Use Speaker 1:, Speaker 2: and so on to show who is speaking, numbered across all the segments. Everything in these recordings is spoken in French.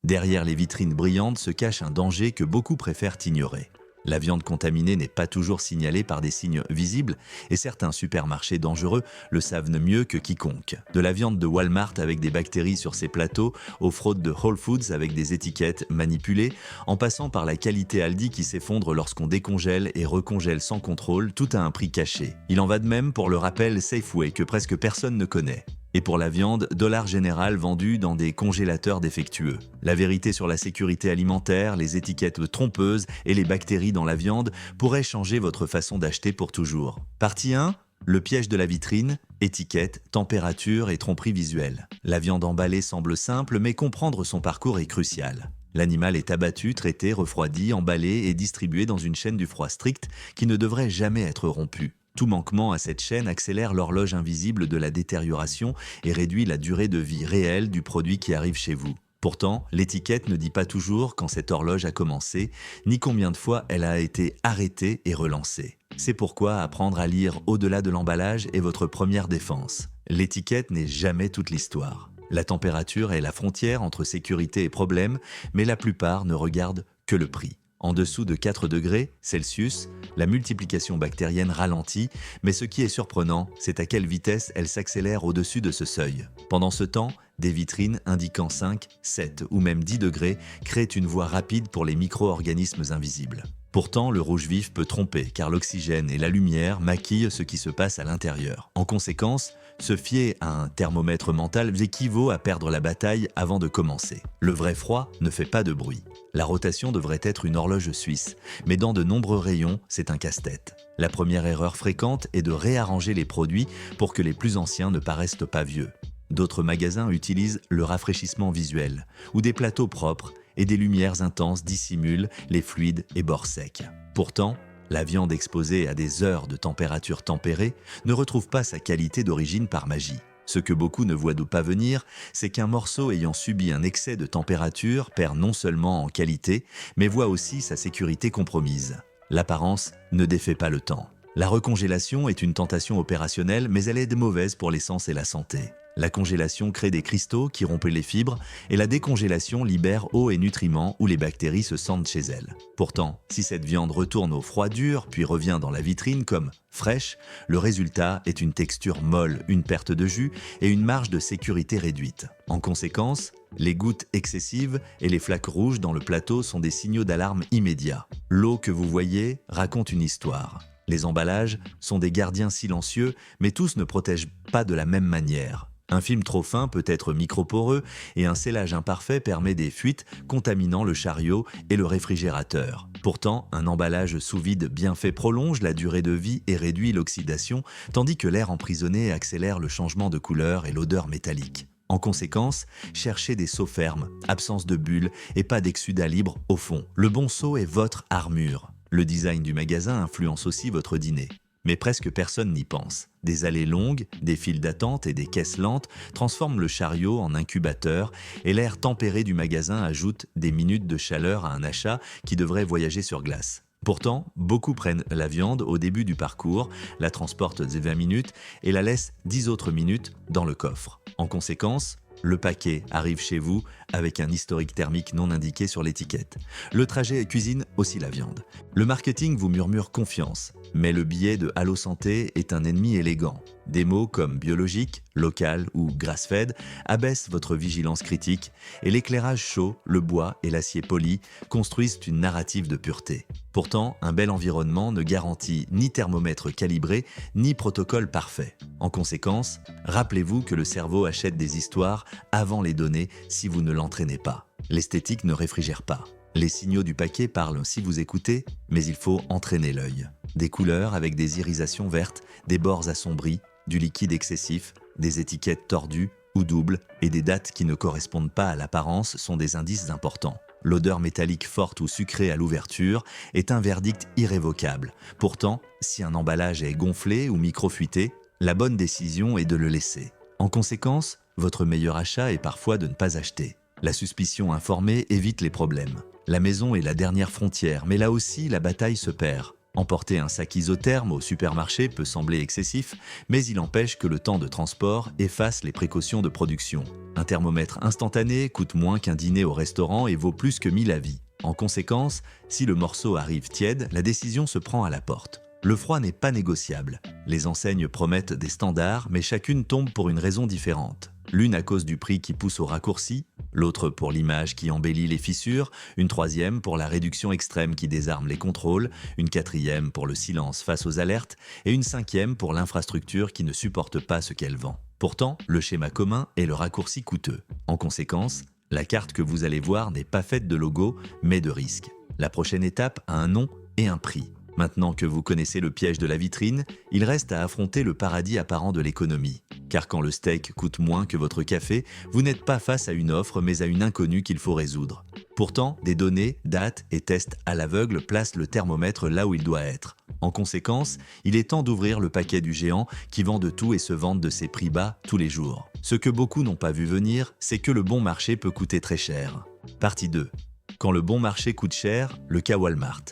Speaker 1: Derrière les vitrines brillantes se cache un danger que beaucoup préfèrent ignorer. La viande contaminée n'est pas toujours signalée par des signes visibles et certains supermarchés dangereux le savent mieux que quiconque. De la viande de Walmart avec des bactéries sur ses plateaux, aux fraudes de Whole Foods avec des étiquettes manipulées, en passant par la qualité Aldi qui s'effondre lorsqu'on décongèle et recongèle sans contrôle, tout a un prix caché. Il en va de même pour le rappel Safeway que presque personne ne connaît. Et pour la viande, Dollar Général vendue dans des congélateurs défectueux. La vérité sur la sécurité alimentaire, les étiquettes trompeuses et les bactéries dans la viande pourraient changer votre façon d'acheter pour toujours. Partie 1. Le piège de la vitrine, étiquette, température et tromperie visuelle. La viande emballée semble simple, mais comprendre son parcours est crucial. L'animal est abattu, traité, refroidi, emballé et distribué dans une chaîne du froid strict qui ne devrait jamais être rompue. Tout manquement à cette chaîne accélère l'horloge invisible de la détérioration et réduit la durée de vie réelle du produit qui arrive chez vous. Pourtant, l'étiquette ne dit pas toujours quand cette horloge a commencé, ni combien de fois elle a été arrêtée et relancée. C'est pourquoi apprendre à lire au-delà de l'emballage est votre première défense. L'étiquette n'est jamais toute l'histoire. La température est la frontière entre sécurité et problème, mais la plupart ne regardent que le prix. En dessous de 4 degrés Celsius, la multiplication bactérienne ralentit, mais ce qui est surprenant, c'est à quelle vitesse elle s'accélère au-dessus de ce seuil. Pendant ce temps, des vitrines indiquant 5, 7 ou même 10 degrés créent une voie rapide pour les micro-organismes invisibles. Pourtant, le rouge vif peut tromper car l'oxygène et la lumière maquillent ce qui se passe à l'intérieur. En conséquence, se fier à un thermomètre mental équivaut à perdre la bataille avant de commencer. Le vrai froid ne fait pas de bruit. La rotation devrait être une horloge suisse, mais dans de nombreux rayons, c'est un casse-tête. La première erreur fréquente est de réarranger les produits pour que les plus anciens ne paraissent pas vieux. D'autres magasins utilisent le rafraîchissement visuel, où des plateaux propres et des lumières intenses dissimulent les fluides et bords secs. Pourtant, la viande exposée à des heures de température tempérée ne retrouve pas sa qualité d'origine par magie. Ce que beaucoup ne voient pas venir, c'est qu'un morceau ayant subi un excès de température perd non seulement en qualité, mais voit aussi sa sécurité compromise. L'apparence ne défait pas le temps. La recongélation est une tentation opérationnelle, mais elle est mauvaise pour l'essence et la santé. La congélation crée des cristaux qui rompent les fibres et la décongélation libère eau et nutriments où les bactéries se sentent chez elles. Pourtant, si cette viande retourne au froid dur puis revient dans la vitrine comme fraîche, le résultat est une texture molle, une perte de jus et une marge de sécurité réduite. En conséquence, les gouttes excessives et les flaques rouges dans le plateau sont des signaux d'alarme immédiats. L'eau que vous voyez raconte une histoire. Les emballages sont des gardiens silencieux, mais tous ne protègent pas de la même manière. Un film trop fin peut être microporeux et un scellage imparfait permet des fuites contaminant le chariot et le réfrigérateur. Pourtant, un emballage sous vide bien fait prolonge la durée de vie et réduit l'oxydation, tandis que l'air emprisonné accélère le changement de couleur et l'odeur métallique. En conséquence, cherchez des seaux fermes, absence de bulles et pas d'exsudat libre au fond. Le bon seau est votre armure. Le design du magasin influence aussi votre dîner. Mais presque personne n'y pense. Des allées longues, des files d'attente et des caisses lentes transforment le chariot en incubateur et l'air tempéré du magasin ajoute des minutes de chaleur à un achat qui devrait voyager sur glace. Pourtant, beaucoup prennent la viande au début du parcours, la transportent 20 minutes et la laissent 10 autres minutes dans le coffre. En conséquence, le paquet arrive chez vous avec un historique thermique non indiqué sur l'étiquette. Le trajet cuisine aussi la viande. Le marketing vous murmure confiance, mais le billet de Allo Santé est un ennemi élégant. Des mots comme biologique, local ou grass-fed abaissent votre vigilance critique et l'éclairage chaud, le bois et l'acier poli construisent une narrative de pureté. Pourtant, un bel environnement ne garantit ni thermomètre calibré, ni protocole parfait. En conséquence, rappelez-vous que le cerveau achète des histoires avant les données si vous ne l'entraînez pas. L'esthétique ne réfrigère pas. Les signaux du paquet parlent si vous écoutez, mais il faut entraîner l'œil. Des couleurs avec des irisations vertes, des bords assombris, du liquide excessif, des étiquettes tordues ou doubles et des dates qui ne correspondent pas à l'apparence sont des indices importants. L'odeur métallique forte ou sucrée à l'ouverture est un verdict irrévocable. Pourtant, si un emballage est gonflé ou micro-fuité, la bonne décision est de le laisser. En conséquence, votre meilleur achat est parfois de ne pas acheter. La suspicion informée évite les problèmes. La maison est la dernière frontière, mais là aussi la bataille se perd. Emporter un sac isotherme au supermarché peut sembler excessif, mais il empêche que le temps de transport efface les précautions de production. Un thermomètre instantané coûte moins qu'un dîner au restaurant et vaut plus que 1000 avis. En conséquence, si le morceau arrive tiède, la décision se prend à la porte. Le froid n'est pas négociable. Les enseignes promettent des standards, mais chacune tombe pour une raison différente. L'une à cause du prix qui pousse au raccourci, l'autre pour l'image qui embellit les fissures, une troisième pour la réduction extrême qui désarme les contrôles, une quatrième pour le silence face aux alertes et une cinquième pour l'infrastructure qui ne supporte pas ce qu'elle vend. Pourtant, le schéma commun est le raccourci coûteux. En conséquence, la carte que vous allez voir n'est pas faite de logos, mais de risques. La prochaine étape a un nom et un prix. Maintenant que vous connaissez le piège de la vitrine, il reste à affronter le paradis apparent de l'économie. Car quand le steak coûte moins que votre café, vous n'êtes pas face à une offre mais à une inconnue qu'il faut résoudre. Pourtant, des données, dates et tests à l'aveugle placent le thermomètre là où il doit être. En conséquence, il est temps d'ouvrir le paquet du géant qui vend de tout et se vante de ses prix bas tous les jours. Ce que beaucoup n'ont pas vu venir, c'est que le bon marché peut coûter très cher. Partie 2. Quand le bon marché coûte cher, le cas Walmart.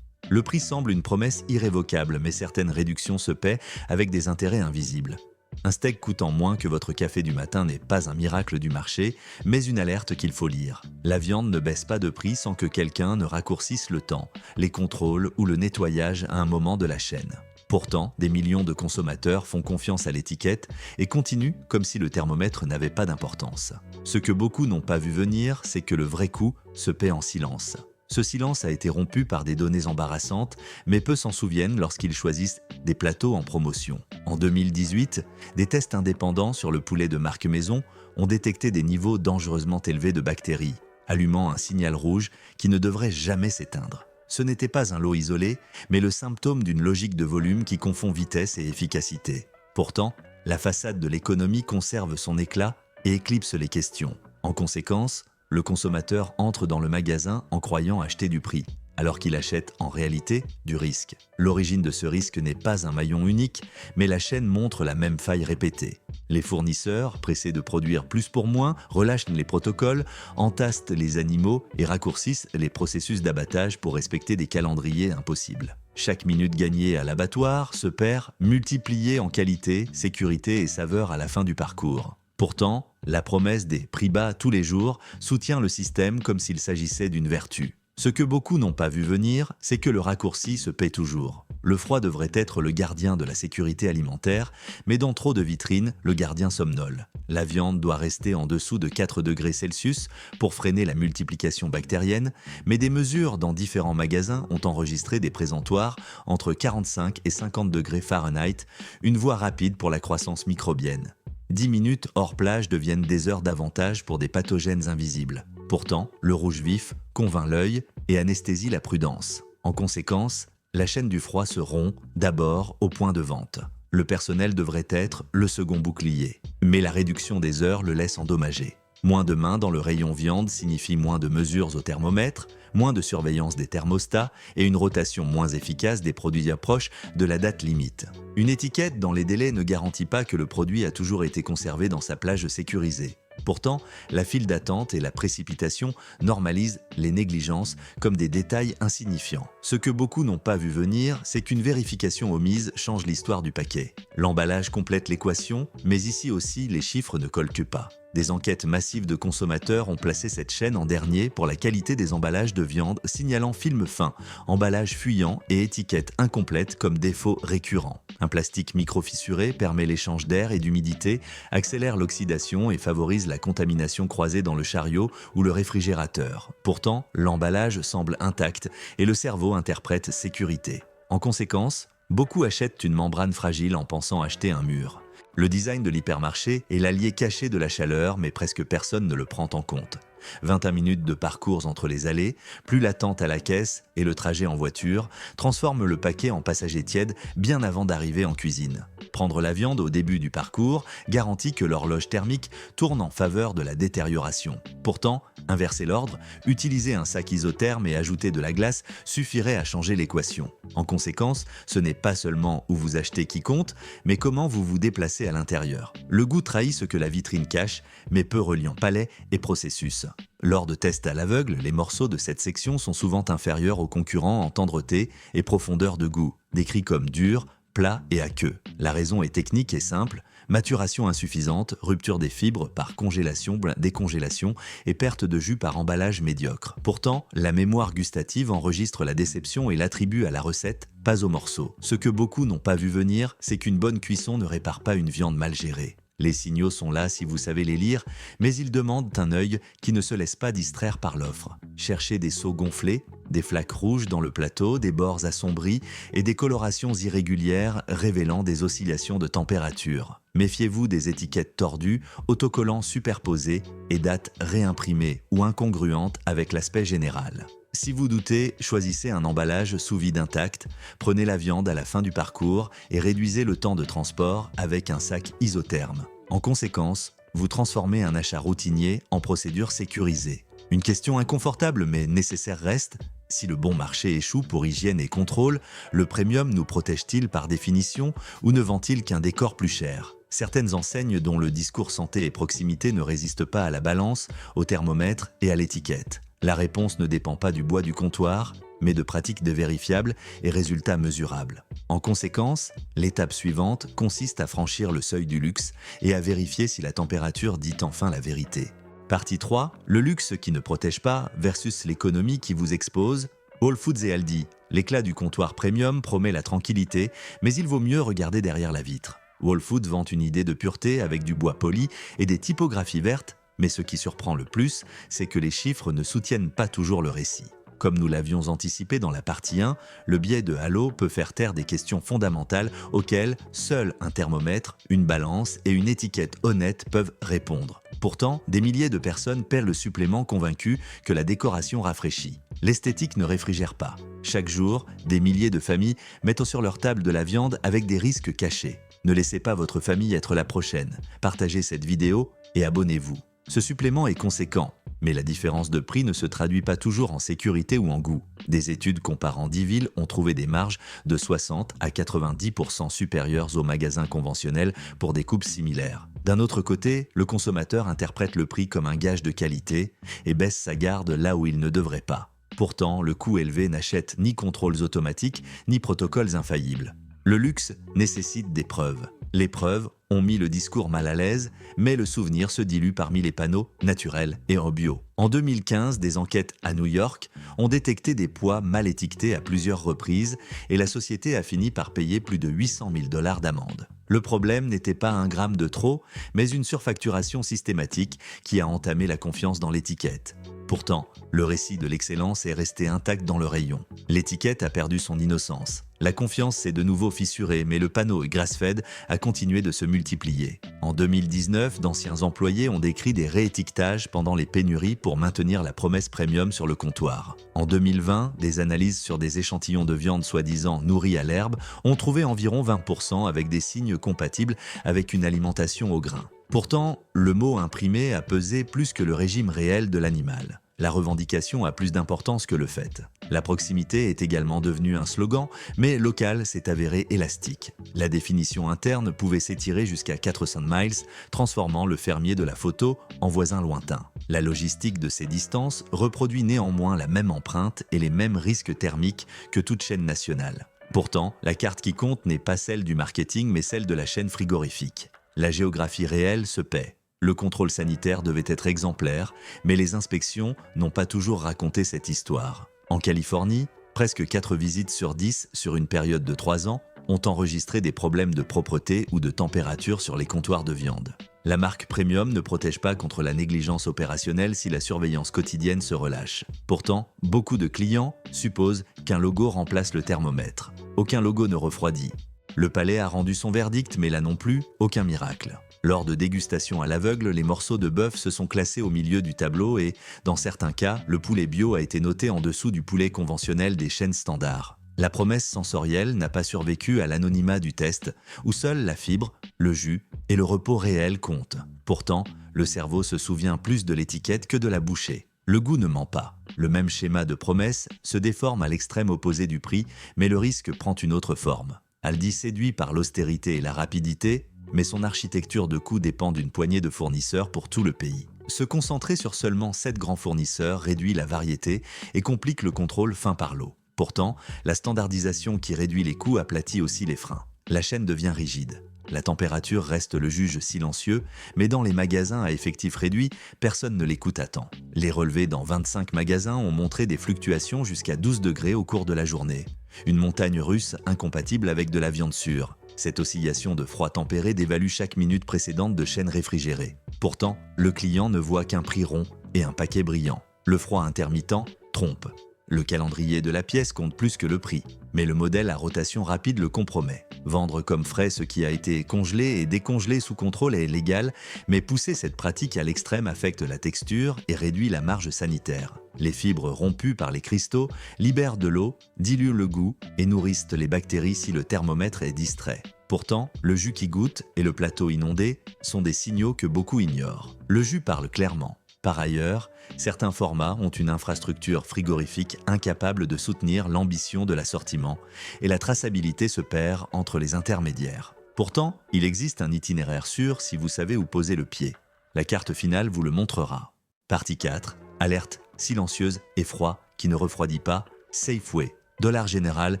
Speaker 1: Le prix semble une promesse irrévocable, mais certaines réductions se paient avec des intérêts invisibles. Un steak coûtant moins que votre café du matin n'est pas un miracle du marché, mais une alerte qu'il faut lire. La viande ne baisse pas de prix sans que quelqu'un ne raccourcisse le temps, les contrôles ou le nettoyage à un moment de la chaîne. Pourtant, des millions de consommateurs font confiance à l'étiquette et continuent comme si le thermomètre n'avait pas d'importance. Ce que beaucoup n'ont pas vu venir, c'est que le vrai coût se paie en silence. Ce silence a été rompu par des données embarrassantes, mais peu s'en souviennent lorsqu'ils choisissent des plateaux en promotion. En 2018, des tests indépendants sur le poulet de marque maison ont détecté des niveaux dangereusement élevés de bactéries, allumant un signal rouge qui ne devrait jamais s'éteindre. Ce n'était pas un lot isolé, mais le symptôme d'une logique de volume qui confond vitesse et efficacité. Pourtant, la façade de l'économie conserve son éclat et éclipse les questions. En conséquence, le consommateur entre dans le magasin en croyant acheter du prix, alors qu'il achète en réalité du risque. L'origine de ce risque n'est pas un maillon unique, mais la chaîne montre la même faille répétée. Les fournisseurs, pressés de produire plus pour moins, relâchent les protocoles, entastent les animaux et raccourcissent les processus d'abattage pour respecter des calendriers impossibles. Chaque minute gagnée à l'abattoir se perd, multipliée en qualité, sécurité et saveur à la fin du parcours. Pourtant, la promesse des prix bas tous les jours soutient le système comme s'il s'agissait d'une vertu. Ce que beaucoup n'ont pas vu venir, c'est que le raccourci se paie toujours. Le froid devrait être le gardien de la sécurité alimentaire, mais dans trop de vitrines, le gardien somnole. La viande doit rester en dessous de 4 degrés Celsius pour freiner la multiplication bactérienne, mais des mesures dans différents magasins ont enregistré des présentoirs entre 45 et 50 degrés Fahrenheit, une voie rapide pour la croissance microbienne. 10 minutes hors plage deviennent des heures d'avantage pour des pathogènes invisibles. Pourtant, le rouge vif convainc l'œil et anesthésie la prudence. En conséquence, la chaîne du froid se rompt d'abord au point de vente. Le personnel devrait être le second bouclier, mais la réduction des heures le laisse endommagé. Moins de mains dans le rayon viande signifie moins de mesures au thermomètre, moins de surveillance des thermostats et une rotation moins efficace des produits approche de la date limite. Une étiquette dans les délais ne garantit pas que le produit a toujours été conservé dans sa plage sécurisée. Pourtant, la file d'attente et la précipitation normalisent les négligences comme des détails insignifiants. Ce que beaucoup n'ont pas vu venir, c'est qu'une vérification omise change l'histoire du paquet. L'emballage complète l'équation, mais ici aussi les chiffres ne collent que pas. Des enquêtes massives de consommateurs ont placé cette chaîne en dernier pour la qualité des emballages de viande, signalant film fin, emballage fuyant et étiquette incomplète comme défaut récurrent. Un plastique micro-fissuré permet l'échange d'air et d'humidité, accélère l'oxydation et favorise la contamination croisée dans le chariot ou le réfrigérateur. Pourtant, l'emballage semble intact et le cerveau interprète sécurité. En conséquence, beaucoup achètent une membrane fragile en pensant acheter un mur. Le design de l'hypermarché est l'allié caché de la chaleur, mais presque personne ne le prend en compte. 21 minutes de parcours entre les allées, plus l'attente à la caisse et le trajet en voiture, transforment le paquet en passager tiède bien avant d'arriver en cuisine. Prendre la viande au début du parcours garantit que l'horloge thermique tourne en faveur de la détérioration. Pourtant, inverser l'ordre, utiliser un sac isotherme et ajouter de la glace suffirait à changer l'équation. En conséquence, ce n'est pas seulement où vous achetez qui compte, mais comment vous vous déplacez à l'intérieur. Le goût trahit ce que la vitrine cache, mais peu reliant palais et processus. Lors de tests à l'aveugle, les morceaux de cette section sont souvent inférieurs aux concurrents en tendreté et profondeur de goût. décrits comme durs, plats et à queue. La raison est technique et simple: maturation insuffisante, rupture des fibres par congélation, décongélation et perte de jus par emballage médiocre. Pourtant, la mémoire gustative enregistre la déception et l'attribue à la recette, pas au morceau. Ce que beaucoup n'ont pas vu venir, c'est qu'une bonne cuisson ne répare pas une viande mal gérée. Les signaux sont là si vous savez les lire, mais ils demandent un œil qui ne se laisse pas distraire par l'offre. Cherchez des seaux gonflés, des flaques rouges dans le plateau, des bords assombris et des colorations irrégulières révélant des oscillations de température. Méfiez-vous des étiquettes tordues, autocollants superposés et dates réimprimées ou incongruentes avec l'aspect général. Si vous doutez, choisissez un emballage sous vide intact, prenez la viande à la fin du parcours et réduisez le temps de transport avec un sac isotherme. En conséquence, vous transformez un achat routinier en procédure sécurisée. Une question inconfortable mais nécessaire reste: si le bon marché échoue pour hygiène et contrôle, le premium nous protège-t-il par définition ou ne vend-il qu'un décor plus cher? Certaines enseignes dont le discours santé et proximité ne résistent pas à la balance, au thermomètre et à l'étiquette. La réponse ne dépend pas du bois du comptoir, mais de pratiques vérifiables et résultats mesurables. En conséquence, l'étape suivante consiste à franchir le seuil du luxe et à vérifier si la température dit enfin la vérité. Partie 3, le luxe qui ne protège pas versus l'économie qui vous expose. Whole Foods et Aldi, l'éclat du comptoir premium promet la tranquillité, mais il vaut mieux regarder derrière la vitre. Whole Foods vante une idée de pureté avec du bois poli et des typographies vertes, mais ce qui surprend le plus, c'est que les chiffres ne soutiennent pas toujours le récit. Comme nous l'avions anticipé dans la partie 1, le biais de halo peut faire taire des questions fondamentales auxquelles seul un thermomètre, une balance et une étiquette honnête peuvent répondre. Pourtant, des milliers de personnes paient le supplément convaincus que la décoration rafraîchit. L'esthétique ne réfrigère pas. Chaque jour, des milliers de familles mettent sur leur table de la viande avec des risques cachés. Ne laissez pas votre famille être la prochaine. Partagez cette vidéo et abonnez-vous. Ce supplément est conséquent, mais la différence de prix ne se traduit pas toujours en sécurité ou en goût. Des études comparant 10 villes ont trouvé des marges de 60 à 90% supérieures aux magasins conventionnels pour des coupes similaires. D'un autre côté, le consommateur interprète le prix comme un gage de qualité et baisse sa garde là où il ne devrait pas. Pourtant, le coût élevé n'achète ni contrôles automatiques ni protocoles infaillibles. Le luxe nécessite des preuves. Les preuves ont mis le discours mal à l'aise, mais le souvenir se dilue parmi les panneaux naturels et en bio. En 2015, des enquêtes à New York ont détecté des poids mal étiquetés à plusieurs reprises et la société a fini par payer plus de 800 000 $ d'amende. Le problème n'était pas un gramme de trop, mais une surfacturation systématique qui a entamé la confiance dans l'étiquette. Pourtant, le récit de l'excellence est resté intact dans le rayon. L'étiquette a perdu son innocence. La confiance s'est de nouveau fissurée, mais le panneau grass-fed a continué de se multiplier. En 2019, d'anciens employés ont décrit des réétiquetages pendant les pénuries pour maintenir la promesse premium sur le comptoir. En 2020, des analyses sur des échantillons de viande soi-disant nourris à l'herbe ont trouvé environ 20% avec des signes compatibles avec une alimentation au grain. Pourtant, le mot imprimé a pesé plus que le régime réel de l'animal. La revendication a plus d'importance que le fait. La proximité est également devenue un slogan, mais local s'est avéré élastique. La définition interne pouvait s'étirer jusqu'à 400 miles, transformant le fermier de la photo en voisin lointain. La logistique de ces distances reproduit néanmoins la même empreinte et les mêmes risques thermiques que toute chaîne nationale. Pourtant, la carte qui compte n'est pas celle du marketing, mais celle de la chaîne frigorifique. La géographie réelle se paie. Le contrôle sanitaire devait être exemplaire, mais les inspections n'ont pas toujours raconté cette histoire. En Californie, presque 4 visites sur 10 sur une période de 3 ans ont enregistré des problèmes de propreté ou de température sur les comptoirs de viande. La marque Premium ne protège pas contre la négligence opérationnelle si la surveillance quotidienne se relâche. Pourtant, beaucoup de clients supposent qu'un logo remplace le thermomètre. Aucun logo ne refroidit. Le palais a rendu son verdict, mais là non plus, aucun miracle. Lors de dégustations à l'aveugle, les morceaux de bœuf se sont classés au milieu du tableau et, dans certains cas, le poulet bio a été noté en dessous du poulet conventionnel des chaînes standards. La promesse sensorielle n'a pas survécu à l'anonymat du test, où seule la fibre, le jus et le repos réel comptent. Pourtant, le cerveau se souvient plus de l'étiquette que de la bouchée. Le goût ne ment pas. Le même schéma de promesse se déforme à l'extrême opposé du prix, mais le risque prend une autre forme. Aldi séduit par l'austérité et la rapidité, mais son architecture de coûts dépend d'une poignée de fournisseurs pour tout le pays. Se concentrer sur seulement 7 grands fournisseurs réduit la variété et complique le contrôle fin par lot. Pourtant, la standardisation qui réduit les coûts aplatit aussi les freins. La chaîne devient rigide. La température reste le juge silencieux, mais dans les magasins à effectif réduit, personne ne l'écoute à temps. Les relevés dans 25 magasins ont montré des fluctuations jusqu'à 12 degrés au cours de la journée. Une montagne russe incompatible avec de la viande sûre. Cette oscillation de froid tempéré dévalue chaque minute précédente de chaîne réfrigérée. Pourtant, le client ne voit qu'un prix rond et un paquet brillant. Le froid intermittent trompe. Le calendrier de la pièce compte plus que le prix, mais le modèle à rotation rapide le compromet. Vendre comme frais ce qui a été congelé et décongelé sous contrôle est légal, mais pousser cette pratique à l'extrême affecte la texture et réduit la marge sanitaire. Les fibres rompues par les cristaux libèrent de l'eau, diluent le goût et nourrissent les bactéries si le thermomètre est distrait. Pourtant, le jus qui goûte et le plateau inondé sont des signaux que beaucoup ignorent. Le jus parle clairement. Par ailleurs, certains formats ont une infrastructure frigorifique incapable de soutenir l'ambition de l'assortiment et la traçabilité se perd entre les intermédiaires. Pourtant, il existe un itinéraire sûr si vous savez où poser le pied. La carte finale vous le montrera. Partie 4. Alerte silencieuse et froid qui ne refroidit pas, Safeway. Dollar Général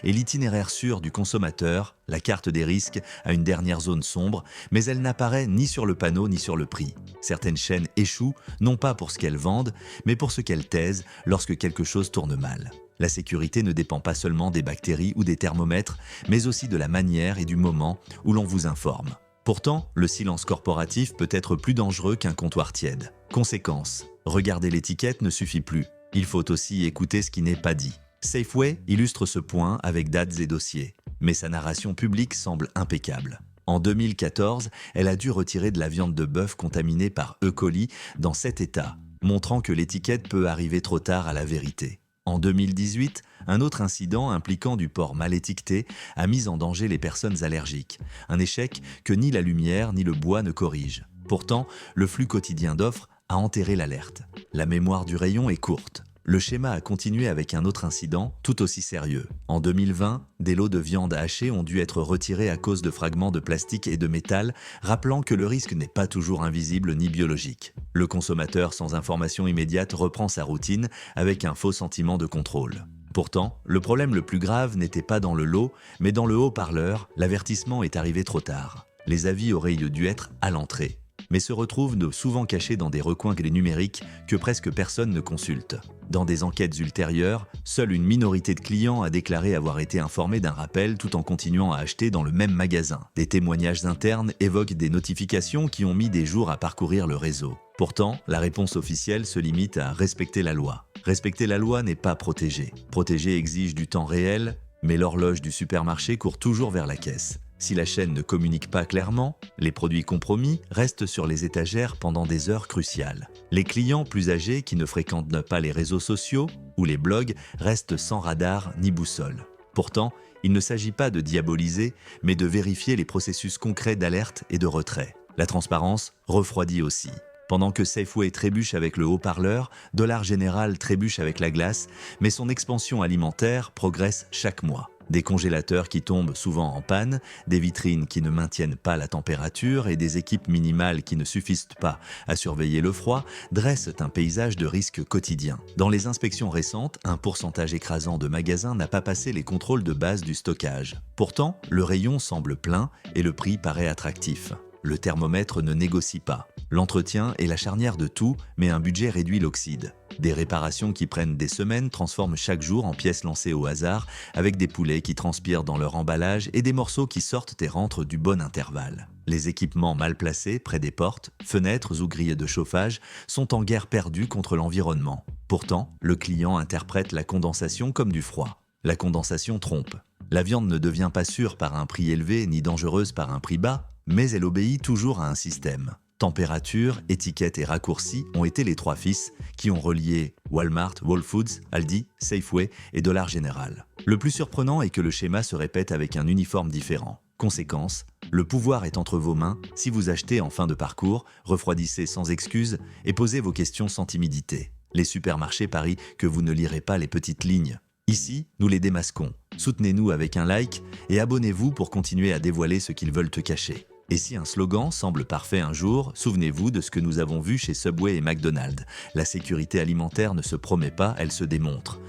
Speaker 1: est l'itinéraire sûr du consommateur, la carte des risques a une dernière zone sombre, mais elle n'apparaît ni sur le panneau ni sur le prix. Certaines chaînes échouent, non pas pour ce qu'elles vendent, mais pour ce qu'elles taisent lorsque quelque chose tourne mal. La sécurité ne dépend pas seulement des bactéries ou des thermomètres, mais aussi de la manière et du moment où l'on vous informe. Pourtant, le silence corporatif peut être plus dangereux qu'un comptoir tiède. Conséquence, regarder l'étiquette ne suffit plus. Il faut aussi écouter ce qui n'est pas dit. Safeway illustre ce point avec dates et dossiers, mais sa narration publique semble impeccable. En 2014, elle a dû retirer de la viande de bœuf contaminée par E. coli dans 7 États, montrant que l'étiquette peut arriver trop tard à la vérité. En 2018, un autre incident impliquant du porc mal étiqueté a mis en danger les personnes allergiques, un échec que ni la lumière ni le bois ne corrigent. Pourtant, le flux quotidien d'offres a enterré l'alerte. La mémoire du rayon est courte. Le schéma a continué avec un autre incident, tout aussi sérieux. En 2020, des lots de viande hachée ont dû être retirés à cause de fragments de plastique et de métal, rappelant que le risque n'est pas toujours invisible ni biologique. Le consommateur sans information immédiate reprend sa routine avec un faux sentiment de contrôle. Pourtant, le problème le plus grave n'était pas dans le lot, mais dans le haut-parleur, l'avertissement est arrivé trop tard. Les avis auraient dû être à l'entrée, mais se retrouvent souvent cachés dans des recoins numériques que presque personne ne consulte. Dans des enquêtes ultérieures, seule une minorité de clients a déclaré avoir été informés d'un rappel tout en continuant à acheter dans le même magasin. Des témoignages internes évoquent des notifications qui ont mis des jours à parcourir le réseau. Pourtant, la réponse officielle se limite à respecter la loi. Respecter la loi n'est pas protéger. Protéger exige du temps réel, mais l'horloge du supermarché court toujours vers la caisse. Si la chaîne ne communique pas clairement, les produits compromis restent sur les étagères pendant des heures cruciales. Les clients plus âgés qui ne fréquentent pas les réseaux sociaux ou les blogs restent sans radar ni boussole. Pourtant, il ne s'agit pas de diaboliser, mais de vérifier les processus concrets d'alerte et de retrait. La transparence refroidit aussi. Pendant que Safeway trébuche avec le haut-parleur, Dollar Général trébuche avec la glace, mais son expansion alimentaire progresse chaque mois. Des congélateurs qui tombent souvent en panne, des vitrines qui ne maintiennent pas la température et des équipes minimales qui ne suffisent pas à surveiller le froid dressent un paysage de risques quotidiens. Dans les inspections récentes, un pourcentage écrasant de magasins n'a pas passé les contrôles de base du stockage. Pourtant, le rayon semble plein et le prix paraît attractif. Le thermomètre ne négocie pas. L'entretien est la charnière de tout, mais un budget réduit l'oxyde. Des réparations qui prennent des semaines transforment chaque jour en pièces lancées au hasard, avec des poulets qui transpirent dans leur emballage et des morceaux qui sortent et rentrent du bon intervalle. Les équipements mal placés près des portes, fenêtres ou grilles de chauffage sont en guerre perdue contre l'environnement. Pourtant, le client interprète la condensation comme du froid. La condensation trompe. La viande ne devient pas sûre par un prix élevé ni dangereuse par un prix bas, mais elle obéit toujours à un système. Température, étiquette et raccourci ont été les trois fils qui ont relié Walmart, Whole Foods, Aldi, Safeway et Dollar Général. Le plus surprenant est que le schéma se répète avec un uniforme différent. Conséquence, le pouvoir est entre vos mains. Si vous achetez en fin de parcours, refroidissez sans excuse et posez vos questions sans timidité. Les supermarchés parient que vous ne lirez pas les petites lignes. Ici, nous les démasquons. Soutenez-nous avec un like et abonnez-vous pour continuer à dévoiler ce qu'ils veulent te cacher. Et si un slogan semble parfait un jour, souvenez-vous de ce que nous avons vu chez Subway et McDonald's. La sécurité alimentaire ne se promet pas, elle se démontre.